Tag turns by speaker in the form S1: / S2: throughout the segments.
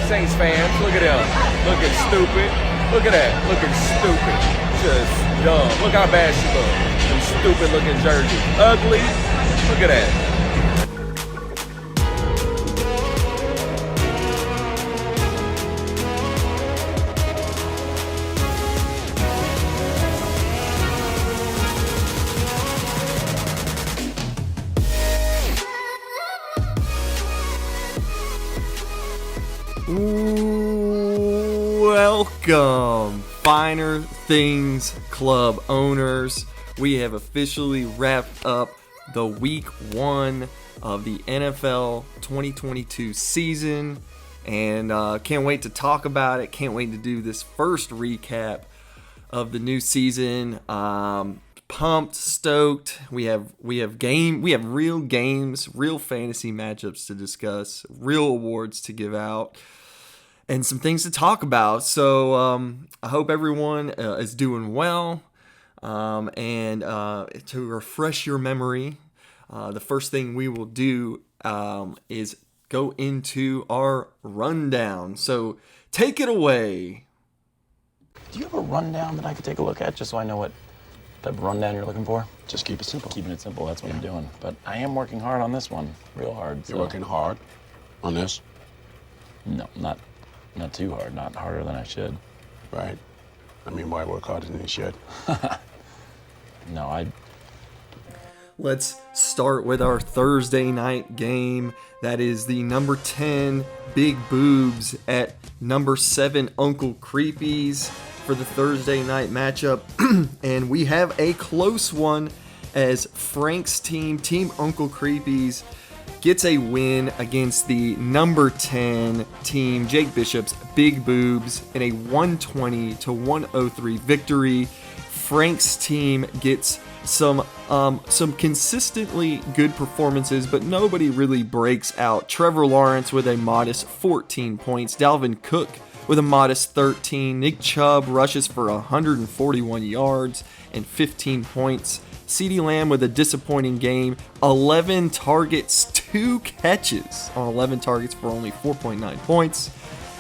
S1: Saints fans, look at them. Looking stupid. Look at that. Looking stupid. Just dumb. Look how bad she looks. Them stupid looking jerseys. Ugly. Look at that.
S2: Welcome, Finer Things Club owners. We have officially wrapped up the week 1 of the NFL 2022 season, and can't wait to talk about it. Can't wait to do this first recap of the new season. Pumped, stoked. We have real games, real fantasy matchups to discuss, real awards to give out, and some things to talk about. So I hope everyone is doing well. And to refresh your memory, the first thing we will do is go into our rundown. So take it away.
S3: Do you have a rundown that I could take a look at just so I know what type of rundown you're looking for?
S4: Just keep it simple.
S3: Keeping it simple, that's what I'm doing. But I am working hard on this one, real hard.
S4: You're working hard on this?
S3: No, not too hard, not harder than I should.
S4: Right. I mean, why work harder than you should?
S3: No,
S2: Let's start with our Thursday night game. That is the number 10 Big Boobs at number 7 Uncle Creepies for the Thursday night matchup. And we have a close one as Frank's team, Team Uncle Creepies, gets a win against the number 10 team, Jake Bishop's Big Boobs, in a 120-103 victory. Frank's team gets some consistently good performances, but nobody really breaks out. Trevor Lawrence with a modest 14 points, Dalvin Cook with a modest 13, Nick Chubb rushes for 141 yards and 15 points, CeeDee Lamb with a disappointing game, 11 targets, 2 catches on 11 targets for only 4.9 points.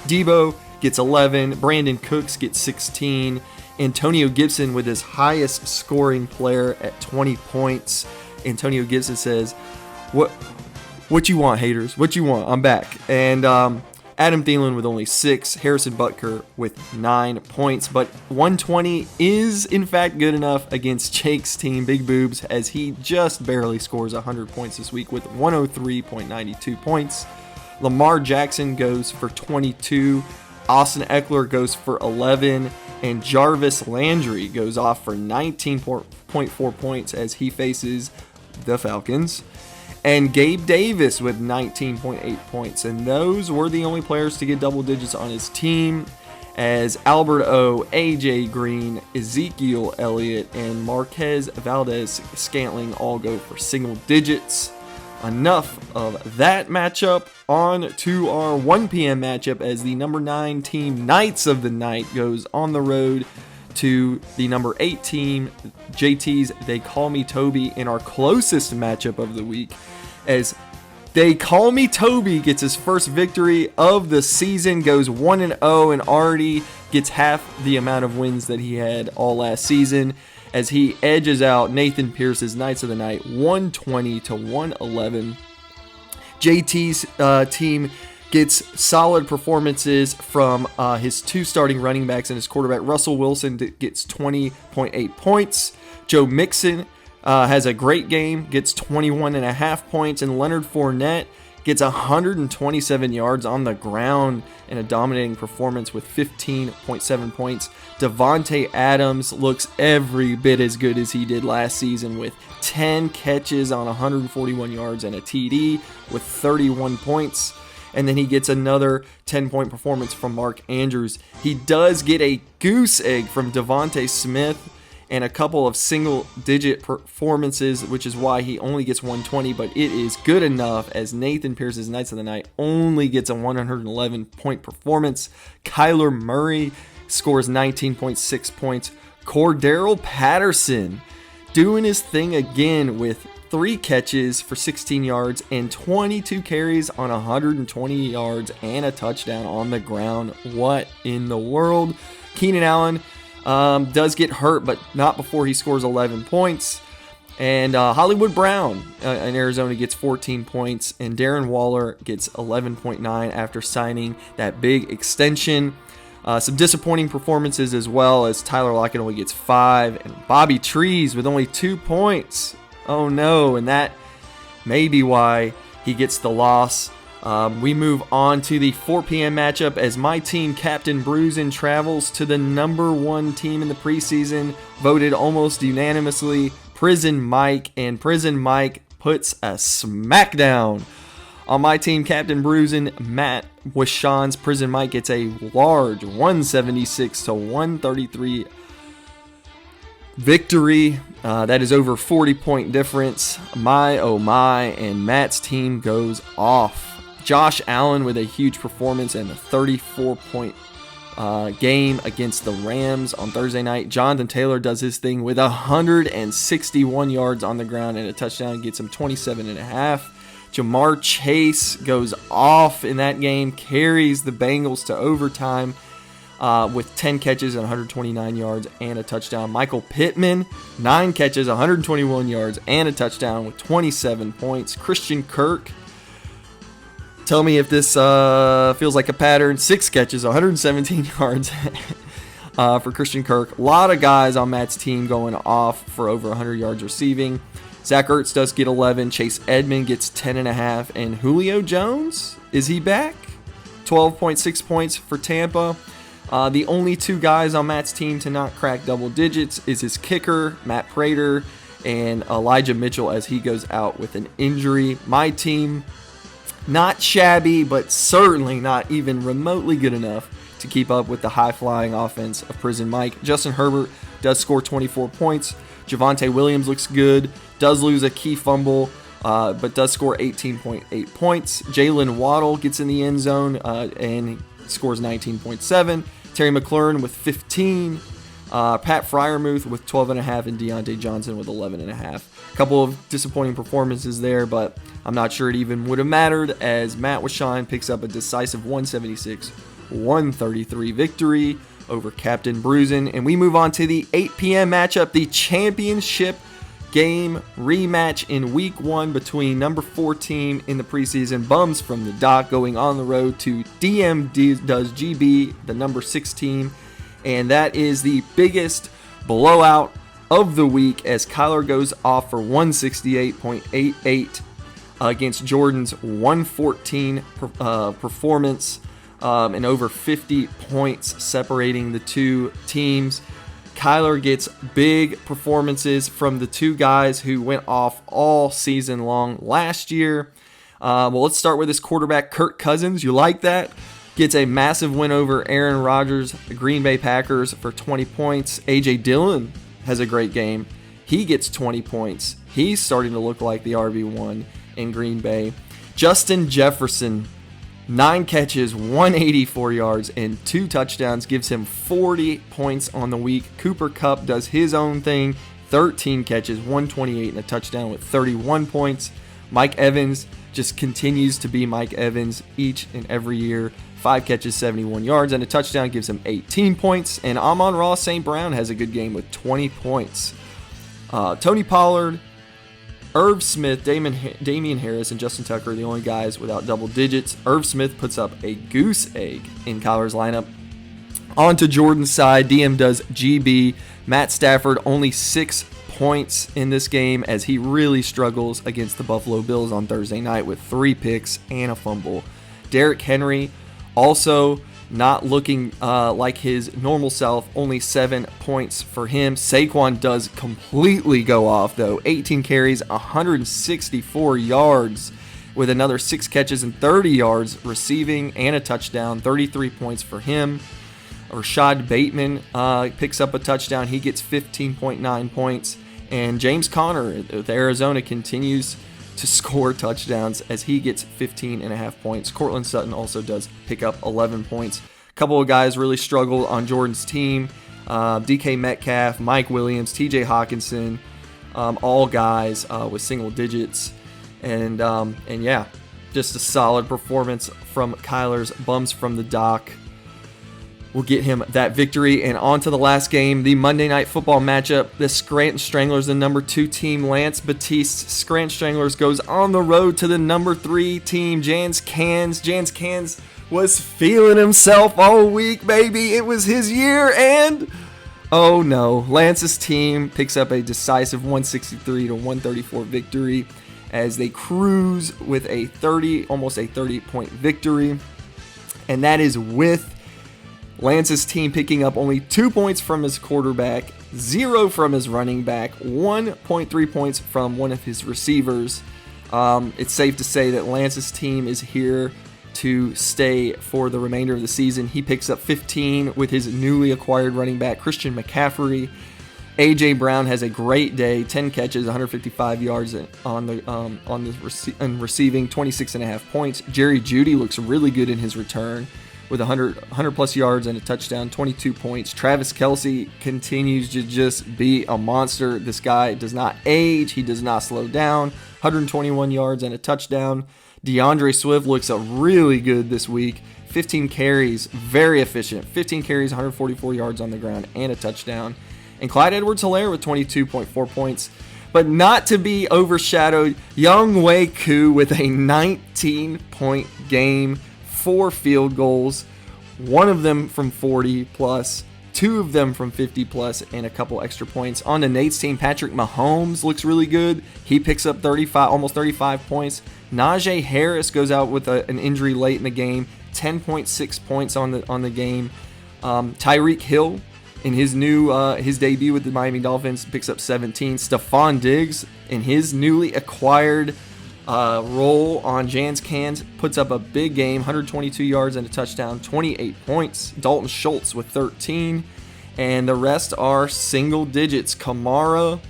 S2: Debo gets 11, Brandon Cooks gets 16, Antonio Gibson with his highest scoring player at 20 points. Antonio Gibson says, what you want, haters? What you want? I'm back. And Adam Thielen with only 6, Harrison Butker with 9 points. But 120 is, in fact, good enough against Jake's team, Big Boobs, as he just barely scores 100 points this week with 103.92 points. Lamar Jackson goes for 22, Austin Eckler goes for 11, and Jarvis Landry goes off for 19.4 points as he faces the Falcons. And Gabe Davis with 19.8 points. And those were the only players to get double digits on his team, as Albert O, AJ Green, Ezekiel Elliott, and Marquez Valdez-Scantling all go for single digits. Enough of that matchup. On to our 1 p.m. matchup as the number 9 team, Knights of the Night, goes on the road to the number 8 team, JT's They Call Me Toby, in our closest matchup of the week, as They Call Me Toby gets his first victory of the season, goes 1-0, and already gets half the amount of wins that he had all last season, as he edges out Nathan Pierce's Knights of the Night 120-111. JT's team gets solid performances from his 2 starting running backs and his quarterback. Russell Wilson gets 20.8 points. Joe Mixon has a great game, gets 21.5 points, and Leonard Fournette gets 127 yards on the ground in a dominating performance with 15.7 points. Devontae Adams looks every bit as good as he did last season with 10 catches on 141 yards and a TD with 31 points. And then he gets another 10-point performance from Mark Andrews. He does get a goose egg from Devontae Smith and a couple of single-digit performances, which is why he only gets 120, but it is good enough as Nathan Pierce's Knights of the Night only gets a 111-point performance. Kyler Murray scores 19.6 points. Cordero Patterson doing his thing again with 3 catches for 16 yards and 22 carries on 120 yards and a touchdown on the ground. What in the world? Keenan Allen does get hurt, but not before he scores 11 points. And Hollywood Brown in Arizona gets 14 points, and Darren Waller gets 11.9 after signing that big extension. Some disappointing performances as well, as Tyler Lockett only gets 5, and Bobby Trees with only 2 points. Oh no, and that may be why he gets the loss. We move on to the 4 p.m. matchup as my team, Captain Bruisin, travels to the number 1 team in the preseason, voted almost unanimously, Prison Mike, and Prison Mike puts a smackdown on my team, Captain Bruisin. Matt Wishon's Prison Mike gets a large 176-133 victory. That is over 40-point difference. My, oh my, and Matt's team goes off. Josh Allen with a huge performance and a 34-point game against the Rams on Thursday night. Jonathan Taylor does his thing with 161 yards on the ground and a touchdown, gets him 27.5. Jamar Chase goes off in that game, carries the Bengals to overtime with 10 catches and 129 yards and a touchdown. Michael Pittman, 9 catches, 121 yards and a touchdown with 27 points. Christian Kirk, tell me if this feels like a pattern. 6 catches, 117 yards for Christian Kirk. A lot of guys on Matt's team going off for over 100 yards receiving. Zach Ertz does get 11. Chase Edmond gets 10.5. And Julio Jones, is he back? 12.6 points for Tampa. The only 2 guys on Matt's team to not crack double digits is his kicker, Matt Prater, and Elijah Mitchell as he goes out with an injury. My team, not shabby, but certainly not even remotely good enough to keep up with the high-flying offense of Prison Mike. Justin Herbert does score 24 points. Javonte Williams looks good, does lose a key fumble, but does score 18.8 points. Jalen Waddle gets in the end zone and scores 19.7. Terry McLaurin with 15. Pat Freiermuth with 12.5, and Deontay Johnson with 11.5. A couple of disappointing performances there, but I'm not sure it even would have mattered, as Matt Wishon picks up a decisive 176-133 victory over Captain Bruisin. And we move on to the 8 p.m. matchup, the championship game rematch in week 1 between number 4 team in the preseason, Bums from the Dock, going on the road to DM Does GB, the number 6 team. And that is the biggest blowout of the week, as Kyler goes off for 168.88 against Jordan's 114 performance, and over 50 points separating the 2 teams. Kyler gets big performances from the 2 guys who went off all season long last year. Well, let's start with his quarterback, Kirk Cousins. You like that? Gets a massive win over Aaron Rodgers, the Green Bay Packers, for 20 points. A.J. Dillon has a great game. He gets 20 points. He's starting to look like the RB1 in Green Bay. Justin Jefferson, 9 catches, 184 yards, and 2 touchdowns, gives him 40 points on the week. Cooper Kupp does his own thing, 13 catches, 128, and a touchdown with 31 points. Mike Evans just continues to be Mike Evans each and every year. 5 catches, 71 yards, and a touchdown, gives him 18 points. And Amon-Ra St. Brown has a good game with 20 points. Tony Pollard, Irv Smith, Damian Harris, and Justin Tucker are the only guys without double digits. Irv Smith puts up a goose egg in Kyler's lineup. On to Jordan's side, DM Does GB. Matt Stafford, only 6 points in this game, as he really struggles against the Buffalo Bills on Thursday night with 3 picks and a fumble. Derrick Henry, also not looking like his normal self, only 7 points for him. Saquon does completely go off, though. 18 carries, 164 yards, with another 6 catches and 30 yards receiving and a touchdown. 33 points for him. Rashad Bateman picks up a touchdown. He gets 15.9 points. And James Conner with Arizona continues to score touchdowns, as he gets 15.5 points. Cortland Sutton also does pick up 11 points. A couple of guys really struggled on Jordan's team. DK Metcalf, Mike Williams, TJ Hawkinson, all guys with single digits. And yeah, just a solid performance from Kyler's bums from the dock will get him that victory. And on to the last game, the Monday Night Football matchup. The Scranton Stranglers, the number 2 team. Lance Batiste, Scranton Stranglers, goes on the road to the number 3 team, Jans Cans. Jans Cans was feeling himself all week, baby. It was his year, and oh no, Lance's team picks up a decisive 163-134 victory as they cruise with almost a 30-point victory. And that is with Lance's team picking up only 2 points from his quarterback, 0 from his running back, 1.3 points from one of his receivers. It's safe to say that Lance's team is here to stay for the remainder of the season. He picks up 15 with his newly acquired running back, Christian McCaffrey. A.J. Brown has a great day, 10 catches, 155 yards on receiving, 26.5 points. Jerry Jeudy looks really good in his return with 100 plus yards and a touchdown, 22 points. Travis Kelce continues to just be a monster. This guy does not age. He does not slow down. 121 yards and a touchdown. DeAndre Swift looks really good this week. 15 carries, very efficient. 15 carries, 144 yards on the ground and a touchdown. And Clyde Edwards-Helaire with 22.4 points. But not to be overshadowed, Younghoe Koo with a 19-point game. 4 field goals, 1 of them from 40 plus, 2 of them from 50 plus, and a couple extra points. On to Nate's team, Patrick Mahomes looks really good. He picks up almost 35 points. Najee Harris goes out with an injury late in the game, 10.6 points on the game. Tyreek Hill in his debut with the Miami Dolphins picks up 17. Stephon Diggs in his newly acquired role on Jans Cans puts up a big game, 122 yards and a touchdown, 28 points. Dalton Schultz with 13, and the rest are single digits. Kamara,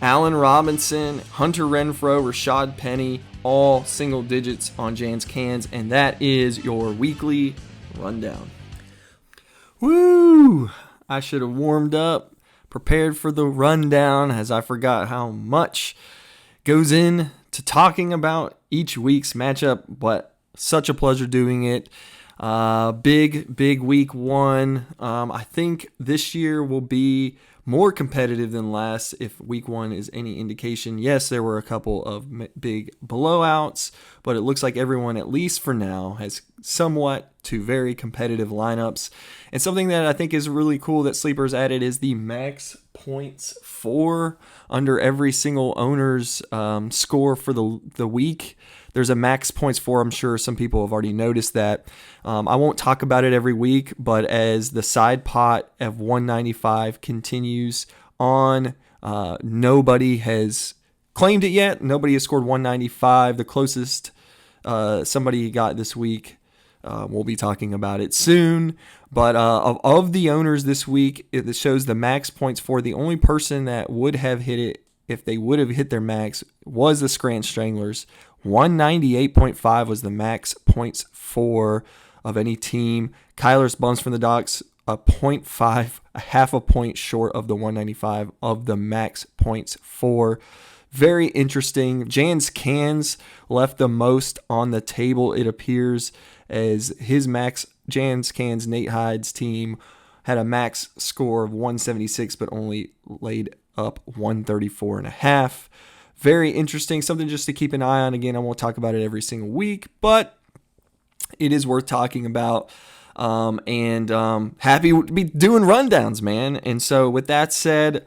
S2: Allen Robinson, Hunter Renfrow, Rashad Penny, all single digits on Jans Cans, and that is your weekly rundown. Woo! I should have warmed up, prepared for the rundown, as I forgot how much goes in to talking about each week's matchup, but such a pleasure doing it. Big week 1. I think this year will be more competitive than last, if week 1 is any indication. Yes, there were a couple of big blowouts, but it looks like everyone, at least for now, has somewhat to very competitive lineups. And something that I think is really cool that Sleepers added is the max points for under every single owner's score for the week. There's a max points for. I'm sure some people have already noticed that. I won't talk about it every week, but as the side pot of 195 continues on, nobody has claimed it yet. Nobody has scored 195. The closest somebody got this week, we'll be talking about it soon. But of the owners this week, it shows the max points for. The only person that would have hit it, if they would have hit their max, was the Scranton Stranglers. 198.5 was the max points for of any team. Kyler's Bums from the Docks, a 0.5, a half a point short of the 195 of the max points for. Very interesting. Jans Cans left the most on the table, it appears, as his max, Jans Cans, Nate Hyde's team, had a max score of 176, but only laid up 134.5. Very interesting. Something just to keep an eye on. Again, I won't talk about it every single week, but it is worth talking about. And happy to be doing rundowns, man. And so with that said,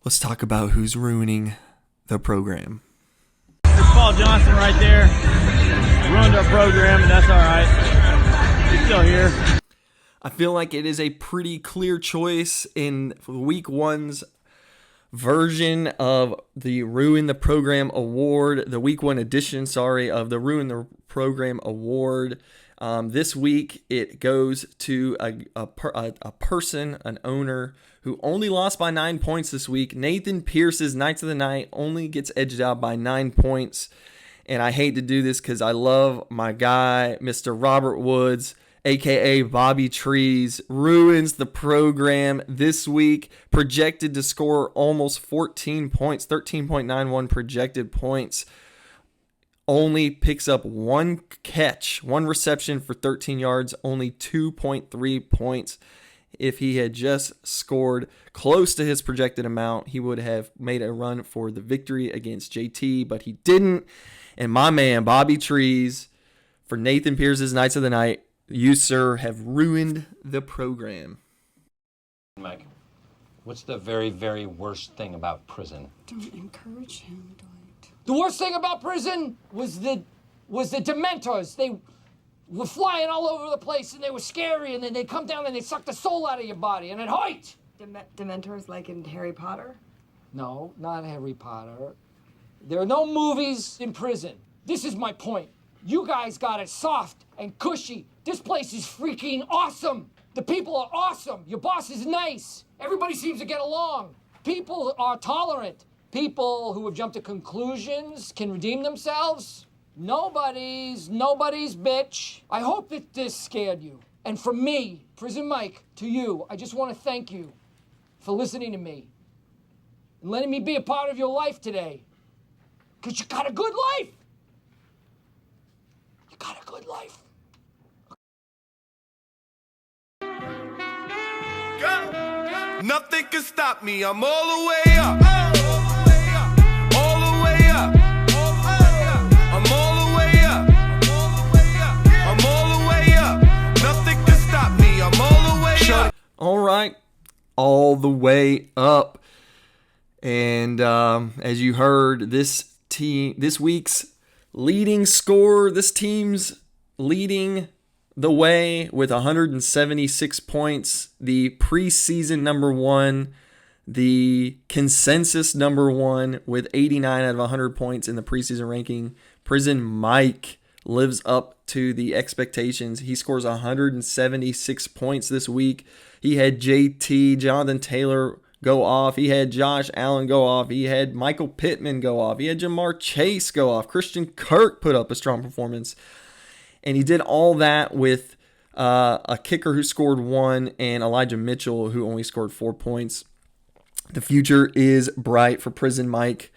S2: let's talk about who's ruining the program.
S5: There's Paul Johnson right there. Ruined our program, and that's all right. He's still here.
S2: I feel like it is a pretty clear choice in week 1's version of the Ruin the Program Award, the week 1 edition, of the Ruin the Program Award. This week it goes to a person, an owner, who only lost by 9 points this week. Nathan Pierce's Knights of the Night only gets edged out by 9 points. And I hate to do this because I love my guy, Mr. Robert Woods. aka Bobby Trees, ruins the program this week. Projected to score almost 14 points, 13.91 projected points. Only picks up one catch, one reception for 13 yards, only 2.3 points. If he had just scored close to his projected amount, he would have made a run for the victory against JT, but he didn't. And my man, Bobby Trees, for Nathan Pierce's Knights of the Night, you, sir, have ruined the program.
S6: Mike, what's the very, very worst thing about prison?
S7: Don't encourage him, Dwight.
S8: The worst thing about prison was the Dementors. They were flying all over the place, and they were scary, and then they'd come down and they'd suck the soul out of your body, and it hurt.
S7: Dementors like in Harry Potter?
S8: No, not Harry Potter. There are no movies in prison. This is my point. You guys got it soft and cushy. This place is freaking awesome. The people are awesome. Your boss is nice. Everybody seems to get along. People are tolerant. People who have jumped to conclusions can redeem themselves. Nobody's bitch. I hope that this scared you. And from me, Prison Mike, to you, I just want to thank you for listening to me and letting me be a part of your life today. Because you got a good life. You got a good life.
S9: Nothing can stop me. I'm all the way up. All the way up. I'm all the way up. I'm all the way up. Nothing can stop me. I'm all the way up.
S2: All right, all the way up. And as you heard, this week's leading scorer, this team's leading the way with 176 points, the preseason number one, the consensus number one with 89 out of 100 points in the preseason ranking. Prison Mike lives up to the expectations. He scores 176 points this week. He had JT, Jonathan Taylor, go off. He had Josh Allen go off. He had Michael Pittman go off. He had Jamar Chase go off. Christian Kirk put up a strong performance. And he did all that with a kicker who scored 1 and Elijah Mitchell who only scored 4 points. The future is bright for Prison Mike.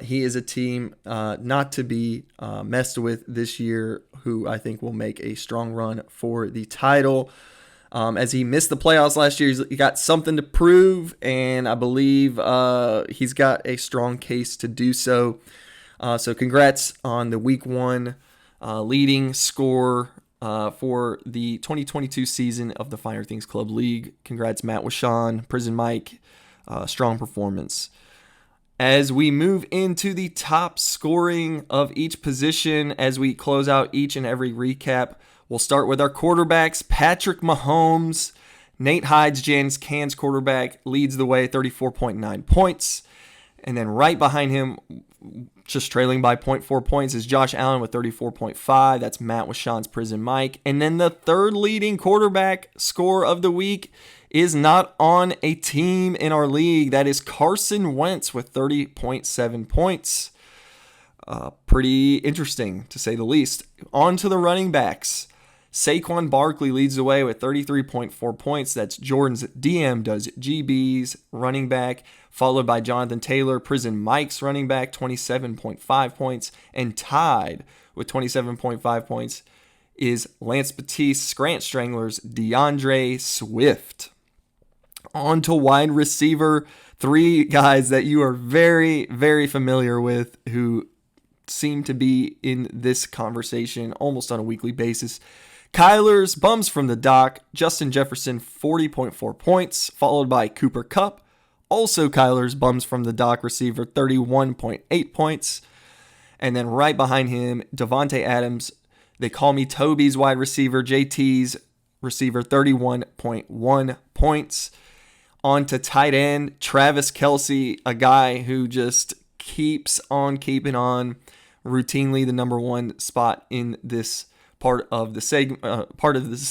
S2: He is a team not to be messed with this year, who I think will make a strong run for the title. As he missed the playoffs last year, he got something to prove, and I believe he's got a strong case to do so. So congrats on the Week 1 leading score for the 2022 season of the Finer Things Club League. Congrats, Matt Washon, Prison Mike. Strong performance. As we move into the top scoring of each position, as we close out each and every recap, we'll start with our quarterbacks. Patrick Mahomes, Nate Hides, Jans Can's quarterback, leads the way, 34.9 points. And then right behind him, just trailing by 0.4 points, is Josh Allen with 34.5. That's Matt Washon's Prison Mike. And then the third leading quarterback score of the week is not on a team in our league. That is Carson Wentz with 30.7 points. Pretty interesting, to say the least. On to the running backs. Saquon Barkley leads the way with 33.4 points. That's Jordan's DM does GB's running back, followed by Jonathan Taylor, Prison Mike's running back, 27.5 points. And tied with 27.5 points is Lance Batiste, Scranton Stranglers, DeAndre Swift. On to wide receiver. 3 guys that you are very, very familiar with who seem to be in this conversation almost on a weekly basis. Kyler's bums from the dock, Justin Jefferson, 40.4 points, followed by Cooper Kupp. Also Kyler's bums from the dock receiver, 31.8 points. And then right behind him, Devontae Adams, they call me Toby's wide receiver, JT's receiver, 31.1 points. On to tight end, Travis Kelce, a guy who just keeps on keeping on, routinely the number 1 spot in this part of the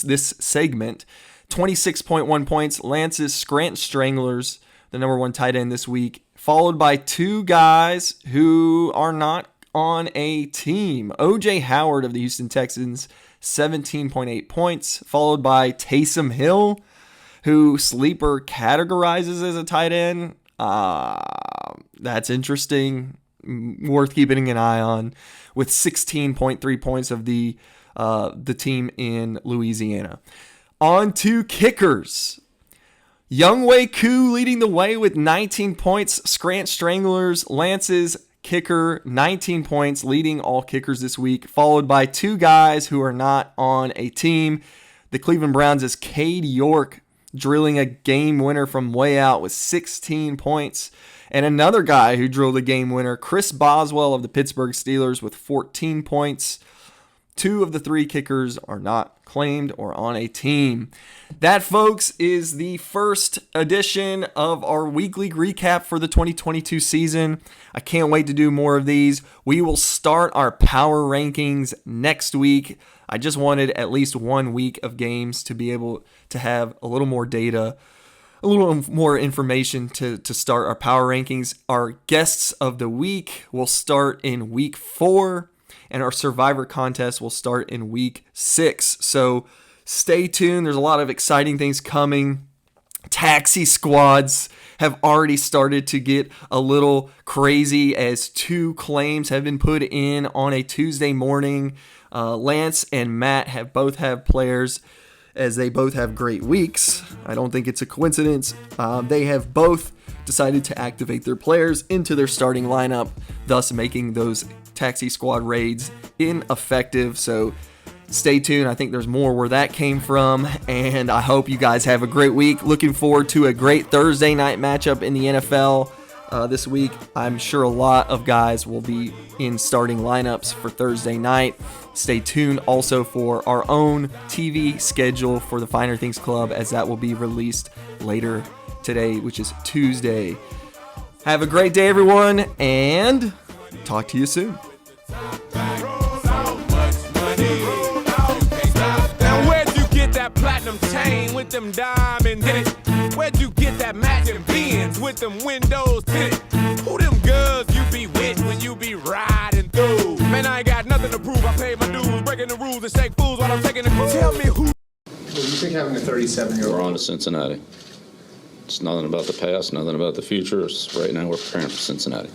S2: this segment. 26.1 points. Lance's Scranton Stranglers, the number 1 tight end this week, followed by 2 guys who are not on a team. OJ Howard of the Houston Texans, 17.8 points, followed by Taysom Hill, who Sleeper categorizes as a tight end. That's interesting, worth keeping an eye on, with 16.3 points of the team in Louisiana. On to kickers. Younghoe Koo leading the way with 19 points. Scranton Stranglers, Lance's kicker, 19 points, leading all kickers this week, followed by two guys who are not on a team. The Cleveland Browns' Cade York drilling a game winner from way out with 16 points. And another guy who drilled a game winner, Chris Boswell of the Pittsburgh Steelers with 14 points. Two of the three kickers are not claimed or on a team. That, folks, is the first edition of our weekly recap for the 2022 season. I can't wait to do more of these. We will start our power rankings next week. I just wanted at least 1 week of games to be able to have a little more data, a little more information to start our power rankings. Our guests of the week will start in week 4. And our Survivor contest will start in week 6. So stay tuned. There's a lot of exciting things coming. Taxi squads have already started to get a little crazy as 2 claims have been put in on a Tuesday morning. Lance and Matt both have players, as they both have great weeks. I don't think it's a coincidence. They have both decided to activate their players into their starting lineup, thus making those taxi squad raids ineffective. So stay tuned. I think there's more where that came from, and I hope you guys have a great week. Looking forward to a great Thursday night matchup in the NFL this week. I'm sure a lot of guys will be in starting lineups for Thursday night. Stay tuned also for our own TV schedule for the Finer Things Club, as that will be released later today, which is Tuesday. Have a great day, everyone, and talk to you soon.
S9: Now where'd you get that platinum chain with them diamonds in it? Where'd you get that matching Benz with them windows tinted? Who them girls you be with when you be riding through? Man, I ain't got nothing to prove. I paid my dues, breaking the rules and shake fools while I'm taking the cruise. Tell me who.
S10: What do you think having a 37-year-old?
S11: We're on to Cincinnati. It's nothing about the past, nothing about the future. Right now we're preparing for Cincinnati.